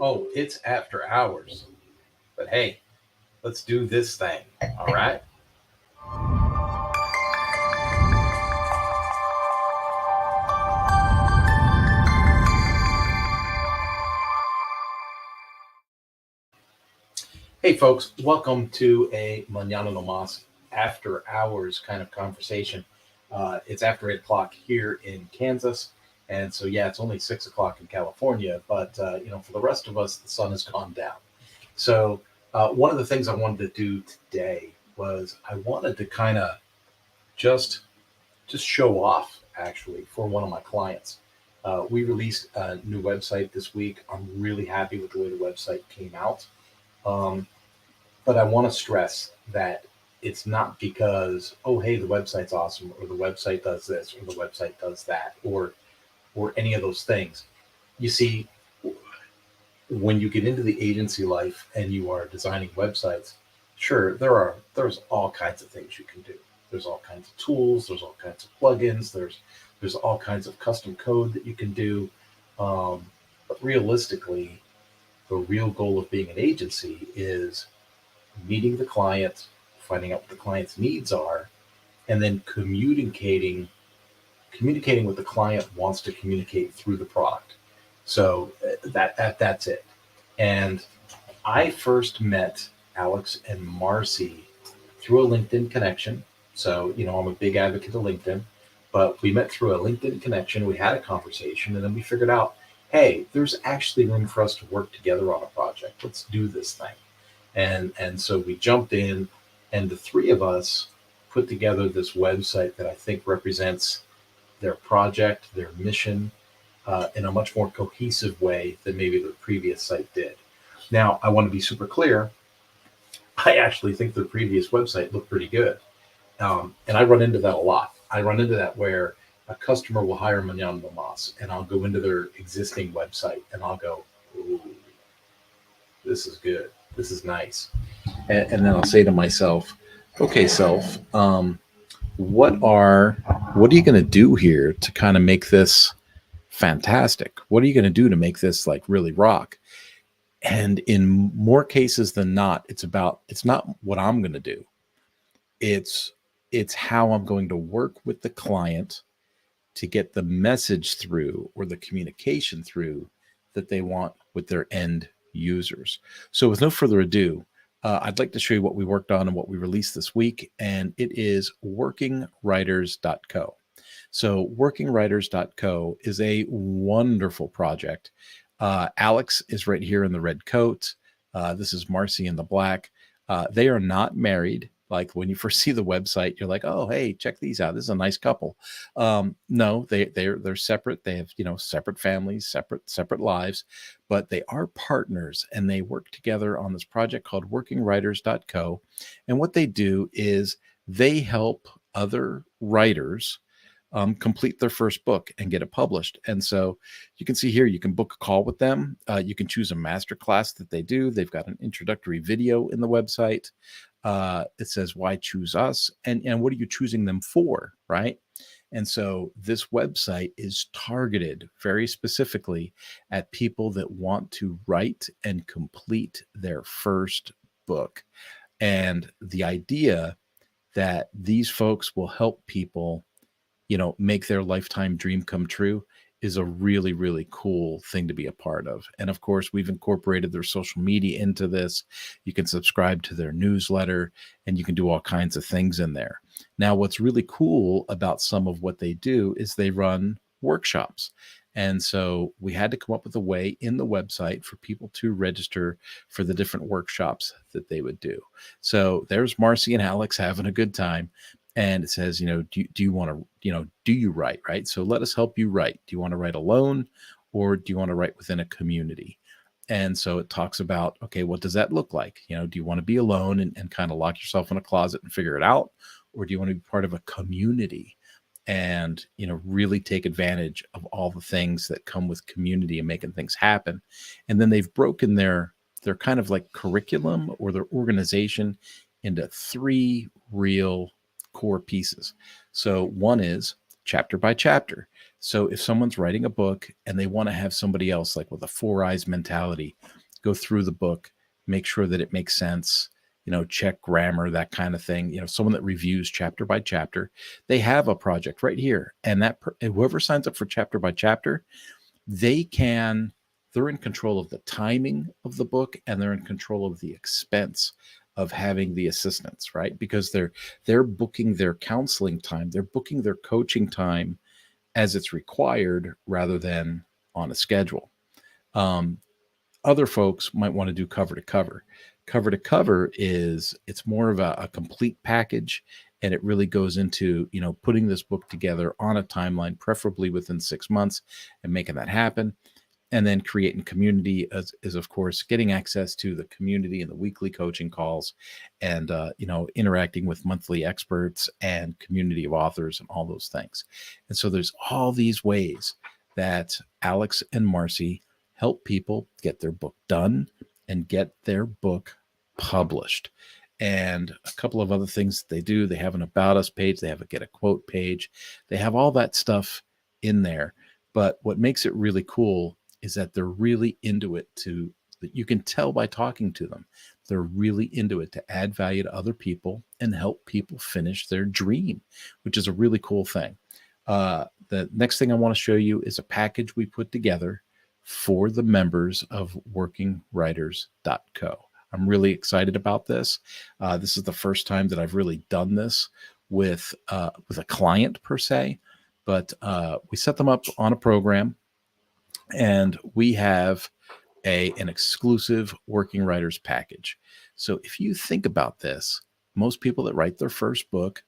Oh, it's after hours. But hey, let's do this thing. All right. Hey, folks, welcome to a Manana No Mas after hours kind of conversation. It's after 8 o'clock here in Kansas. And so, yeah, it's only 6 o'clock in California. But, for the rest of us, the sun has gone down. So, one of the things I wanted to do today was I wanted to kind of just just show off actually for one of my clients. We released a new website this week. I'm really happy with the way the website came out. Um, but I want to stress that it's not because, oh, hey, the website's awesome, or the website does this, or the website does that, or any of those things. You see, when you get into the agency life and you are designing websites, sure, there's all kinds of things you can do. There's all kinds of tools, there's all kinds of plugins, there's all kinds of custom code that you can do. But realistically, the real goal of being an agency is meeting the client, finding out what the client's needs are, and then communicating what the client wants to communicate through the product. So that's it. And I first met Alex and Marcy through a LinkedIn connection. So, I'm a big advocate of LinkedIn, but we met through a LinkedIn connection. We had a conversation and then we figured out, hey, there's actually room for us to work together on a project. Let's do this thing. And so we jumped in, and the three of us put together this website that I think represents their project, their mission, in a much more cohesive way than maybe the previous site did. Now, I want to be super clear. I actually think the previous website looked pretty good. And I run into that a lot. I run into that where a customer will hire Manyan Lamas, and I'll go into their existing website and I'll go, ooh, this is good. This is nice. And then I'll say to myself, okay, self, what are you going to do here to kind of make this fantastic? What are you going to do to make this like really rock? And in more cases than not, it's not what I'm going to do. It's how I'm going to work with the client to get the message through or the communication through that they want with their end users. So with no further ado, I'd like to show you what we worked on and what we released this week, and it is workingwriters.co. So workingwriters.co is a wonderful project. Alex is right here in the red coat. This is Marcy in the black. They are not married. Like when you first see the website, you're like, oh, hey, check these out. This is a nice couple. No, they're separate. They have, separate families, separate lives, but they are partners and they work together on this project called workingwriters.co. And what they do is they help other writers complete their first book and get it published. And so you can see here, you can book a call with them. You can choose a master class that they do. They've got an introductory video in the website. It says, why choose us? And what are you choosing them for, right? And so this website is targeted very specifically at people that want to write and complete their first book. And the idea that these folks will help people make their lifetime dream come true is a really, really cool thing to be a part of. And of course, we've incorporated their social media into this. You can subscribe to their newsletter and you can do all kinds of things in there. Now, what's really cool about some of what they do is they run workshops. And so we had to come up with a way in the website for people to register for the different workshops that they would do. So there's Marcy and Alex having a good time. And it says, do you want to, do you write, right? So let us help you write. Do you want to write alone or do you want to write within a community? And so it talks about, okay, what does that look like? Do you want to be alone and kind of lock yourself in a closet and figure it out? Or do you want to be part of a community and, really take advantage of all the things that come with community and making things happen? And then they've broken their kind of like curriculum or their organization into three real core pieces. So one is chapter by chapter. So if someone's writing a book and they want to have somebody else, like with a four eyes mentality, go through the book, make sure that it makes sense, check grammar, that kind of thing, someone that reviews chapter by chapter, they have a project right here. And whoever signs up for chapter by chapter, they're in control of the timing of the book, and they're in control of the expense of having the assistants, right? Because they're booking their counseling time, they're booking their coaching time as it's required rather than on a schedule. Other folks might want to do cover to cover. Cover to cover it's more of a complete package, and it really goes into putting this book together on a timeline, preferably within 6 months, and making that happen. And then creating community is of course getting access to the community and the weekly coaching calls, and interacting with monthly experts and community of authors and all those things. And so there's all these ways that Alex and Marcy help people get their book done and get their book published. And a couple of other things that they do: they have an About Us page, they have a Get a Quote page, they have all that stuff in there. But what makes it really cool is that they're really into it. That you can tell by talking to them, they're really into it to add value to other people and help people finish their dream, which is a really cool thing. The next thing I want to show you is a package we put together for the members of workingwriters.co. I'm really excited about this. This is the first time that I've really done this with a client per se, but we set them up on a program, and we have an exclusive Working Writers package. So if you think about this, most people that write their first book,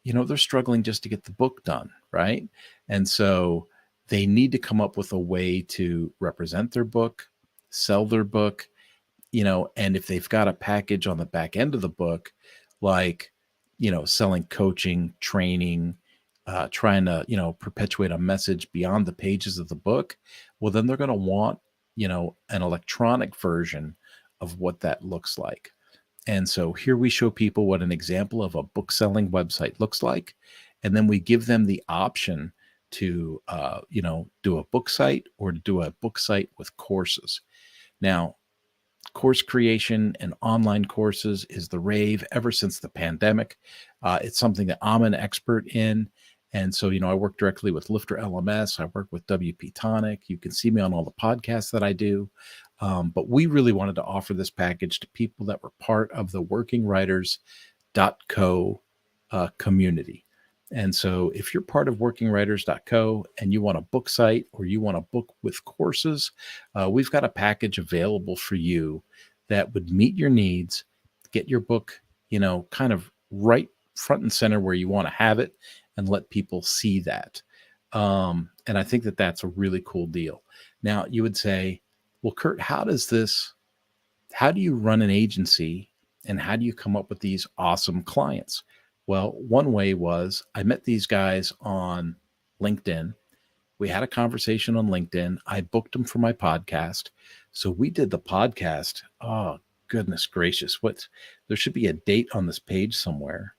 they're struggling just to get the book done, right? And so they need to come up with a way to represent their book, sell their book, and if they've got a package on the back end of the book, like, selling coaching, training, trying to, perpetuate a message beyond the pages of the book, well, then they're going to want, an electronic version of what that looks like. And so here we show people what an example of a book selling website looks like. And then we give them the option to, do a book site or to do a book site with courses. Now, course creation and online courses is the rave ever since the pandemic. It's something that I'm an expert in. And so, I work directly with Lifter LMS. I work with WP Tonic. You can see me on all the podcasts that I do. But we really wanted to offer this package to people that were part of the workingwriters.co community. And so if you're part of workingwriters.co and you want a book site or you want a book with courses, we've got a package available for you that would meet your needs, get your book, kind of right front and center where you want to have it, and let people see that. And I think that that's a really cool deal. Now you would say, well, Kurt, how do you run an agency and how do you come up with these awesome clients? Well, one way was I met these guys on LinkedIn. We had a conversation on LinkedIn. I booked them for my podcast. So we did the podcast. Oh, goodness gracious. There should be a date on this page somewhere.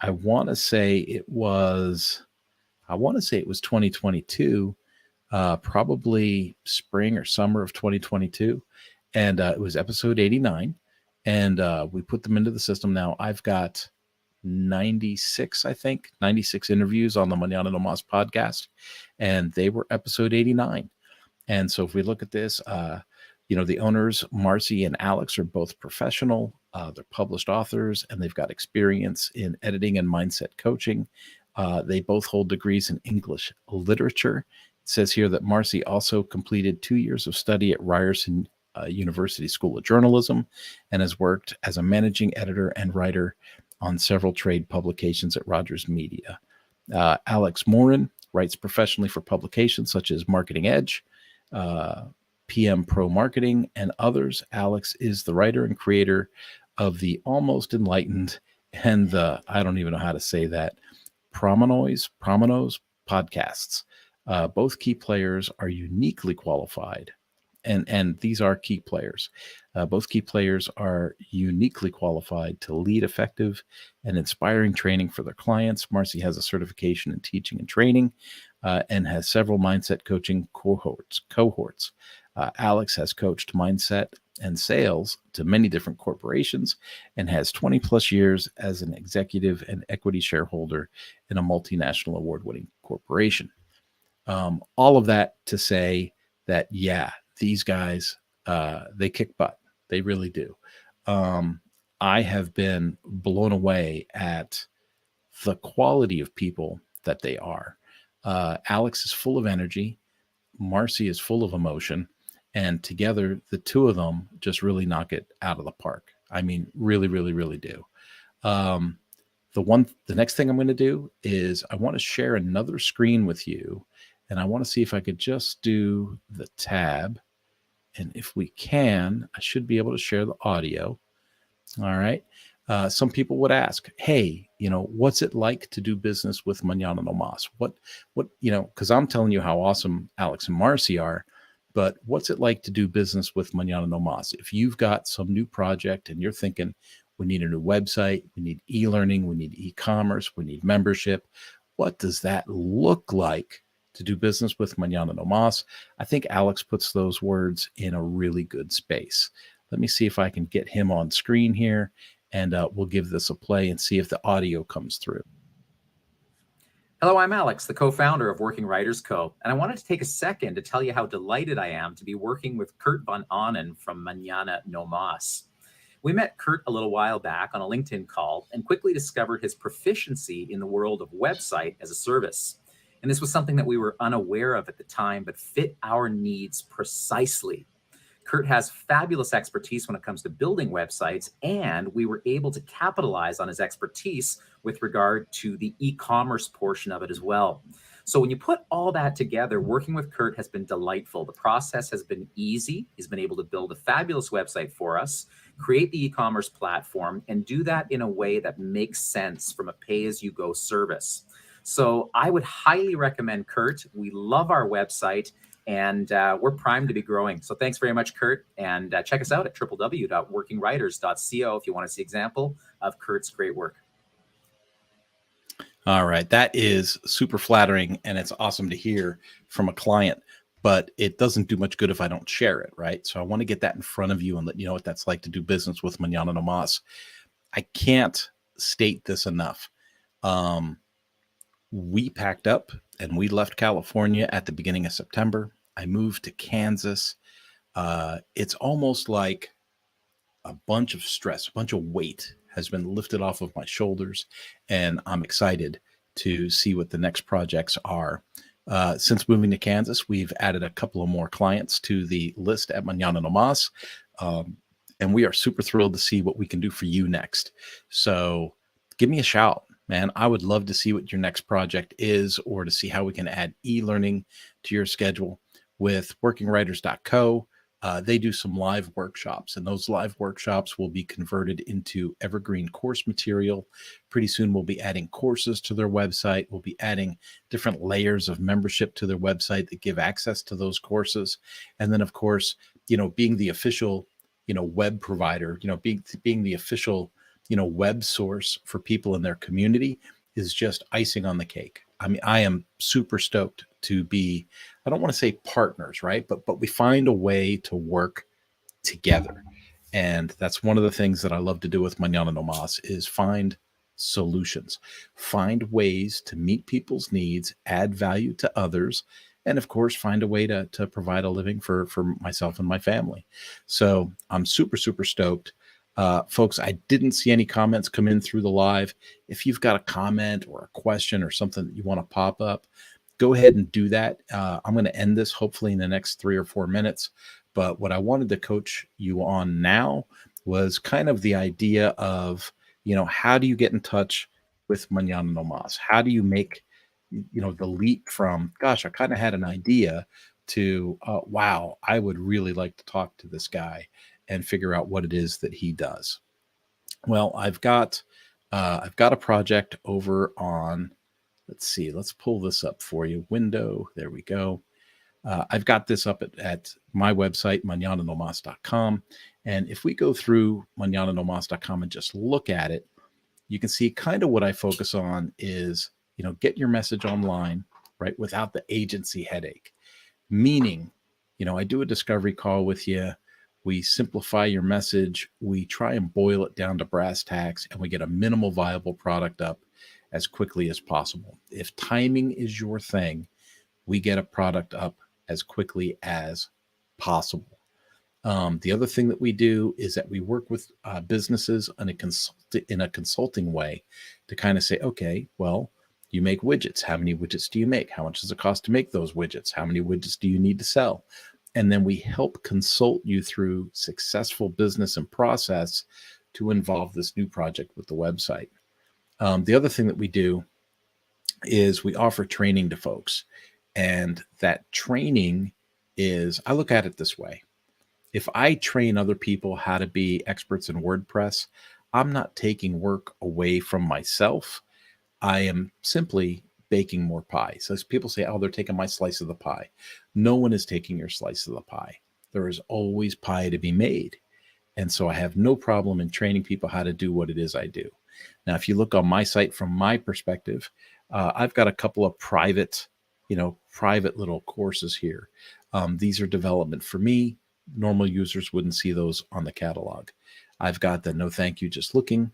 I want to say it was 2022, probably spring or summer of 2022. And it was episode 89. And we put them into the system. Now I've got 96 interviews on the Mañana No Mas podcast, and they were episode 89. And so if we look at this, the owners, Marcy and Alex, are both professional. They're published authors, and they've got experience in editing and mindset coaching. They both hold degrees in English literature. It says here that Marcy also completed 2 years of study at Ryerson University School of Journalism and has worked as a managing editor and writer on several trade publications at Rogers Media. Alex Morin writes professionally for publications such as Marketing Edge, PM Pro Marketing, and others. Alex is the writer and creator of the Almost Enlightened and the, I don't even know how to say that, Promenos podcasts. Both key players are uniquely qualified and these are key players. Both key players are uniquely qualified to lead effective and inspiring training for their clients. Marcy has a certification in teaching and training, and has several mindset coaching cohorts. Alex has coached mindset and sales to many different corporations and has 20 plus years as an executive and equity shareholder in a multinational award-winning corporation. All of that to say that, yeah, these guys, they kick butt. They really do. I have been blown away at the quality of people that they are. Alex is full of energy. Marcy is full of emotion. And together, the two of them just really knock it out of the park. I mean, really, really, really do. The next thing I'm going to do is I want to share another screen with you, and I want to see if I could just do the tab. And if we can, I should be able to share the audio. All right. Some people would ask, hey, what's it like to do business with Mañana No Mas? What, because I'm telling you how awesome Alex and Marcy are, but what's it like to do business with Mañana No Mas? If you've got some new project and you're thinking, we need a new website, we need e-learning, we need e-commerce, we need membership, what does that look like to do business with Mañana No Mas? I think Alex puts those words in a really good space. Let me see if I can get him on screen here, and we'll give this a play and see if the audio comes through. Hello, I'm Alex, the co-founder of Working Writers Co. And I wanted to take a second to tell you how delighted I am to be working with Kurt Van Anen from Mañana No Mas. We met Kurt a little while back on a LinkedIn call and quickly discovered his proficiency in the world of website as a service. And this was something that we were unaware of at the time, but fit our needs precisely. Kurt has fabulous expertise when it comes to building websites, and we were able to capitalize on his expertise with regard to the e-commerce portion of it as well. So when you put all that together, working with Kurt has been delightful. The process has been easy. He's been able to build a fabulous website for us, create the e-commerce platform, and do that in a way that makes sense from a pay-as-you-go service. So I would highly recommend Kurt. We love our website, and we're primed to be growing. So thanks very much, Kurt. And check us out at www.workingwriters.co if you want to see an example of Kurt's great work. All right. That is super flattering, and it's awesome to hear from a client, but it doesn't do much good if I don't share it, right? So I want to get that in front of you and let you know what that's like to do business with Mañana No Mas. I can't state this enough. We packed up and we left California at the beginning of September. I moved to Kansas. It's almost like a bunch of stress, a bunch of weight has been lifted off of my shoulders, and I'm excited to see what the next projects are. Since moving to Kansas, we've added a couple of more clients to the list at Mañana No Mas, and we are super thrilled to see what we can do for you next. So give me a shout, man. I would love to see what your next project is, or to see how we can add e-learning to your schedule with workingwriters.co. They do some live workshops, and those live workshops will be converted into evergreen course material. Pretty soon we'll be adding courses to their website. We'll be adding different layers of membership to their website that give access to those courses. And then, of course, being the official, web provider, being the official, web source for people in their community is just icing on the cake. I mean, I am super stoked to be, I don't want to say partners, right? But we find a way to work together. And that's one of the things that I love to do with Mañana No Mas is find solutions, find ways to meet people's needs, add value to others, and of course, find a way to provide a living for myself and my family. So I'm super, super stoked. Folks, I didn't see any comments come in through the live. If you've got a comment or a question or something that you want to pop up, go ahead and do that. I'm going to end this hopefully in the next 3 or 4 minutes. But what I wanted to coach you on now was kind of the idea of, how do you get in touch with Mañana No Mas? How do you make, the leap from, gosh, I kind of had an idea to, wow, I would really like to talk to this guy and figure out what it is that he does. Well, I've got a project over on, let's see, let's pull this up for you. Window, there we go. I've got this up at my website, manananomas.com. And if we go through manananomas.com and just look at it, you can see kind of what I focus on is, get your message online, right, without the agency headache. Meaning, I do a discovery call with you. We simplify your message. We try and boil it down to brass tacks, and we get a minimal viable product up as quickly as possible. If timing is your thing, we get a product up as quickly as possible. The other thing that we do is that we work with businesses in a consulting way to kind of say, okay, well, you make widgets. How many widgets do you make? How much does it cost to make those widgets? How many widgets do you need to sell? And then we help consult you through successful business and process to involve this new project with the website. The other thing that we do is we offer training to folks. And that training is, I look at it this way. If I train other people how to be experts in WordPress, I'm not taking work away from myself. I am simply baking more pie. So as people say, oh, they're taking my slice of the pie. No one is taking your slice of the pie. There is always pie to be made. And so I have no problem in training people how to do what it is I do. Now, if you look on my site from my perspective, I've got a couple of private little courses here. These are development for me. Normal users wouldn't see those on the catalog. I've got the No Thank You Just Looking.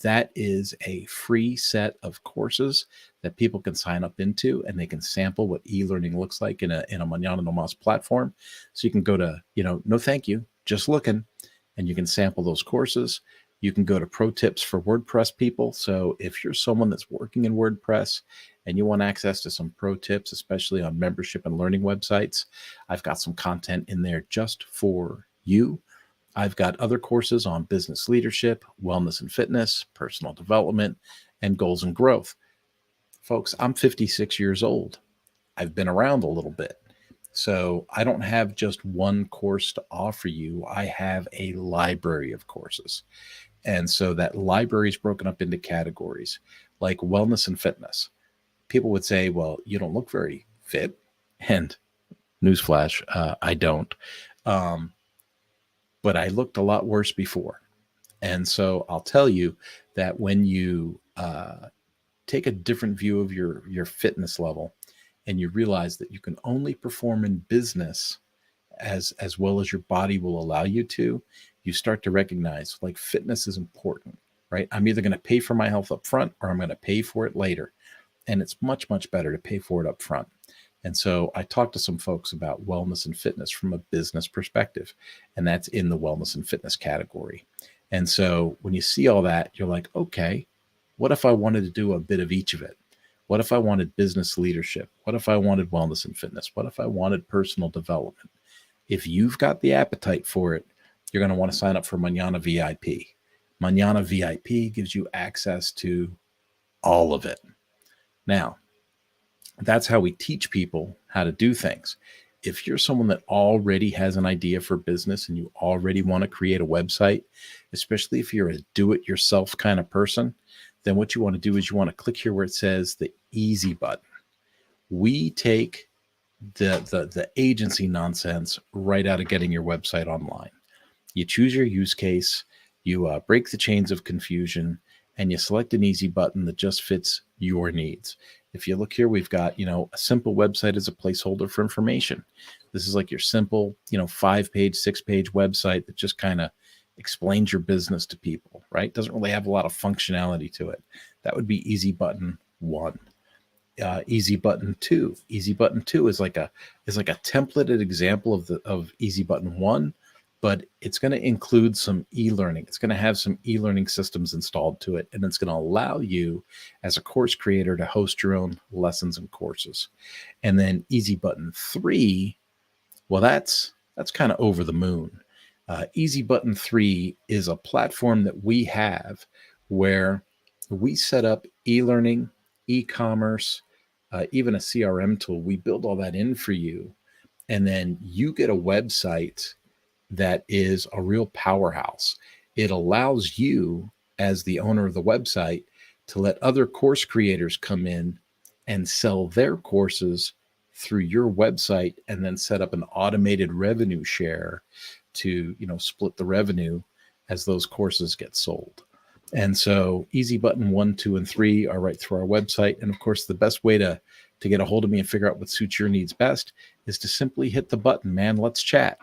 That is a free set of courses that people can sign up into, and they can sample what e-learning looks like in a Manana No Mas platform. So you can go to, No Thank You Just Looking, and you can sample those courses. You can go to Pro Tips for WordPress people. So if you're someone that's working in WordPress and you want access to some pro tips, especially on membership and learning websites, I've got some content in there just for you. I've got other courses on business leadership, wellness and fitness, personal development, and goals and growth. Folks, I'm 56 years old. I've been around a little bit. So I don't have just one course to offer you. I have a library of courses. And so that library is broken up into categories like wellness and fitness. People would say, well, you don't look very fit. And newsflash, I don't. But I looked a lot worse before. And so I'll tell you that when you take a different view of your fitness level and you realize that you can only perform in business as well as your body will allow you to, you start to recognize like fitness is important, right? I'm either going to pay for my health up front or I'm going to pay for it later. And it's much, much better to pay for it up front. And so I talked to some folks about wellness and fitness from a business perspective, and that's in the wellness and fitness category. And so when you see all that, you're like, okay, what if I wanted to do a bit of each of it? What if I wanted business leadership? What if I wanted wellness and fitness? What if I wanted personal development? If you've got the appetite for it, you're going to want to sign up for Manana VIP. Manana VIP gives you access to all of it. Now, that's how we teach people how to do things. If you're someone that already has an idea for business and you already want to create a website, especially if you're a do-it-yourself kind of person, then what you want to do is you want to click here where it says the easy button. We take the agency nonsense right out of getting your website online. You choose your use case, you break the chains of confusion, and you select an easy button that just fits your needs. If you look here, we've got, a simple website as a placeholder for information. This is like your simple, 5-page, 6-page website that just kind of explains your business to people, right? Doesn't really have a lot of functionality to it. That would be easy button 1. Easy button 2. Easy button 2 is like a templated example of easy button 1, but it's going to include some e-learning. It's going to have some e-learning systems installed to it, and it's going to allow you as a course creator to host your own lessons and courses. And then easy button 3, well, that's kind of over the moon. Easy button 3 is a platform that we have where we set up e-learning, e-commerce, even a CRM tool. We build all that in for you, and then you get a website that is a real powerhouse. It allows you as the owner of the website to let other course creators come in and sell their courses through your website and then set up an automated revenue share to, split the revenue as those courses get sold. And so easy button 1, 2, and 3 are right through our website. And of course, the best way to get a hold of me and figure out what suits your needs best is to simply hit the button, man, let's chat.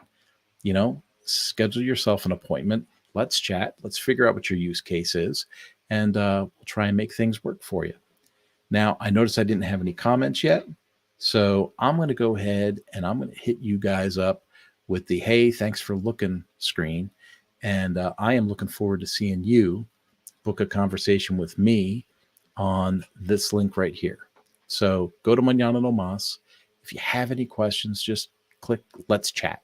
Schedule yourself an appointment. Let's chat. Let's figure out what your use case is. And we'll try and make things work for you. Now, I noticed I didn't have any comments yet. So I'm going to go ahead and I'm going to hit you guys up with the, hey, thanks for looking screen. And I am looking forward to seeing you book a conversation with me on this link right here. So go to Mañana No Mas. If you have any questions, just click Let's Chat.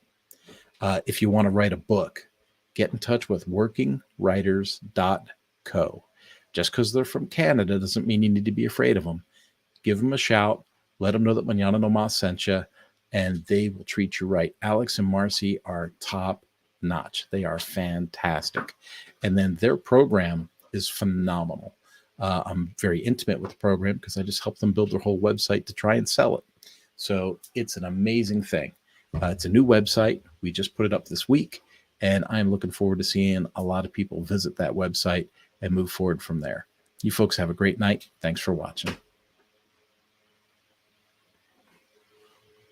If you want to write a book, get in touch with workingwriters.co. Just because they're from Canada doesn't mean you need to be afraid of them. Give them a shout. Let them know that Mañana No Mas sent you, and they will treat you right. Alex and Marcy are top notch. They are fantastic. And then their program is phenomenal. I'm very intimate with the program because I just helped them build their whole website to try and sell it. So it's an amazing thing. It's a new website. We just put it up this week, and I'm looking forward to seeing a lot of people visit that website and move forward from there. You folks have a great night. Thanks for watching.